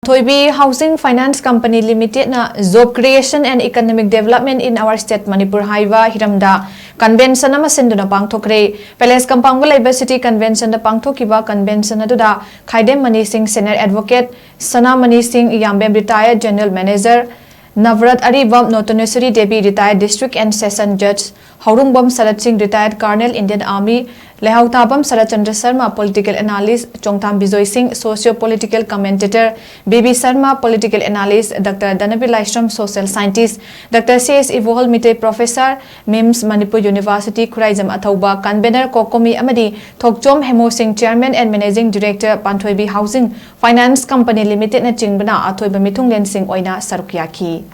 Panthoibi Housing Finance Company Limited na Job Creation and Economic Development in our state Manipur HAIBA HIRAM da convention ama SINDUNA PANGTHOKHRE Palace Kampangwa Labor City Convention da PANGTHOKIBA convention aduda Khaidem Mani Singh Senior Advocate Sana Mani Singh Yambem Retired General Manager Navrat Aribam Notoneshwari Devi Retired District and Session Judge Haurungbam Sarat Singh Retired Colonel Indian Army Lehautabam Sarat Chandra Sharma Political Analyst Chongtham Bijoy Singh Socio-Political Commentator BB Sharma Political Analyst Dr. Danabi Laishram Social Scientist Dr. C.S. Ivohol Mitay Professor MIMS Manipur University Khuraijam Athauba Convener Kokomi Amadi Thokchom Hemo Singh Chairman and Managing Director Panthoibi Housing Finance Company Limited na Chingbana Athoiba Mithunglen Singh Oina Sarukyaki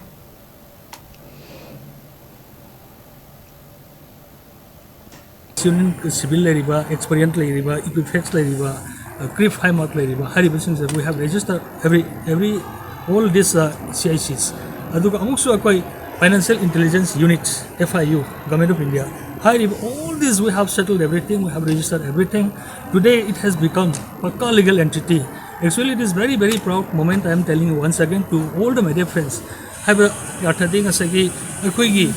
Civil leriba, experience leriba, equifax leriba, CRIF high mark leriba, HIRAM since we have registered every all these CICs. Aduga also akoi financial intelligence units, FIU, Government of India. HIRAM, all these we have settled everything, we have registered everything. Today it has become a legal entity. Actually, it is very proud moment. I am telling you once again to all the media friends. HIRAM yartading asagi akoi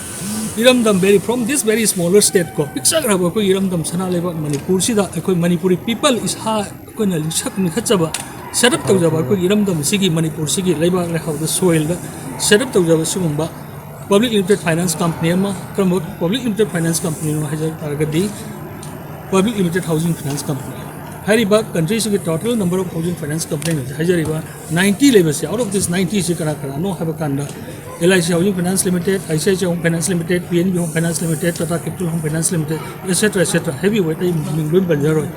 Hiramdam from this very smaller state ko picture raba ko Hiramdam sana leba Manipur sida akoi Manipuri people is ha ko na lishak ni khachaba set up tawjaba ko Hiramdam sigi Manipur sigi leba how the soil da set up tawjaba sumba public limited finance company ma promote public limited finance company no hajar targadi public limited housing finance company hariba country sigi total number of housing finance company hajariba 90 levels out of this 90 se kara no have kanda LIC Housing Finance Limited, ICICI Home Finance Limited, PNB Home Finance Limited, Tata Capital Home Finance Limited, etc. Heavyweight Minglun Banjaro.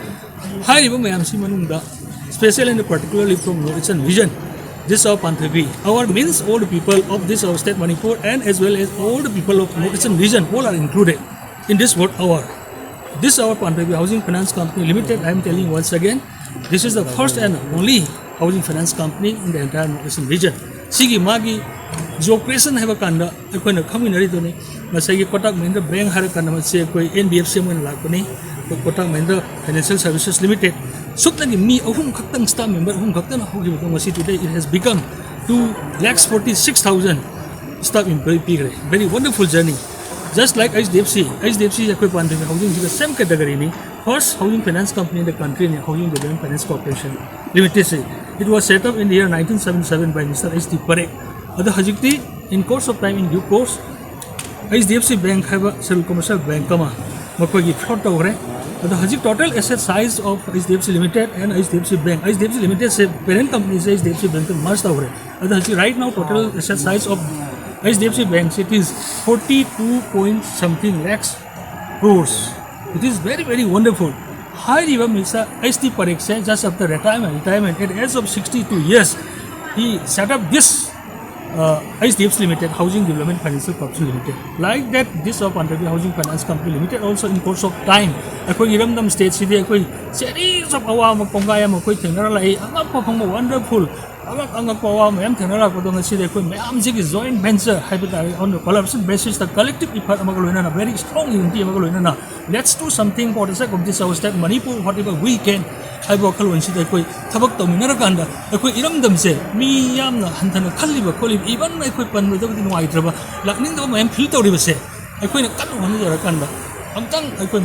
HIRAM Mayamsi Manunda, special and particularly from its vision. This our Panthoibi. Our means all the people of this our state Manipur and as well as all the people of Northeastern region all are included in this word hour. This our Panthoibi Housing Finance Company Limited, I am telling once again, this is the first and only housing finance company in the entire Northeastern region. Sigi Magi job creation have a kanda akoi coming ridone masagi Kotak Mahindra bank har kanda mase koi NBFC mon lakoni Kotak Mahindra Financial Services Limited sutlagi mi ahum khaktang staff member ahum khaktang hogi masi today it has become 2,46,000 staff employee pigre very wonderful journey just like HDFC is akoi Panthoibi housing is the same category ni first housing finance company in the country in Housing Development Finance Corporation Limited. It was set up in the year 1977 by Mr. H.D. Parek. In course of time, in due course, HDFC Bank have a commercial bank kama makoi float tawre. The total asset size of HDFC Limited and HDFC Bank. HDFC Limited se parent company is HDFC Bank merged tawre. Right now total asset size of HDFC Bank it is 42 point something lakhs crores. It is very wonderful. HIRAM Mr. H.D. Parek said just after retirement at the age of 62 years, he set up this HDFC Limited, Housing Development Financial Corporation Limited. Like that, this of Panthoibi Housing Finance Company Limited also in course of time, akoi Hiramdam state sidi akoi series of awam pongaya makoi thenara lai angak phang wonderful angak awam em thenara ko dong sidi akoi mayam sigi joint venture hybrid on the collaboration basis the collective effort amagaloina na very strong unity amagaloina na let's do something for the sake of this our state Manipur whatever we can haiba khalwan sida akoi thabak tominara kanda akoi Hiramdam se mi yamna hanthana khalliba kholi even akoi panno da nuai traba lakning da mayam feel tawriba se akoi na kan honu jara kanda amtang akoi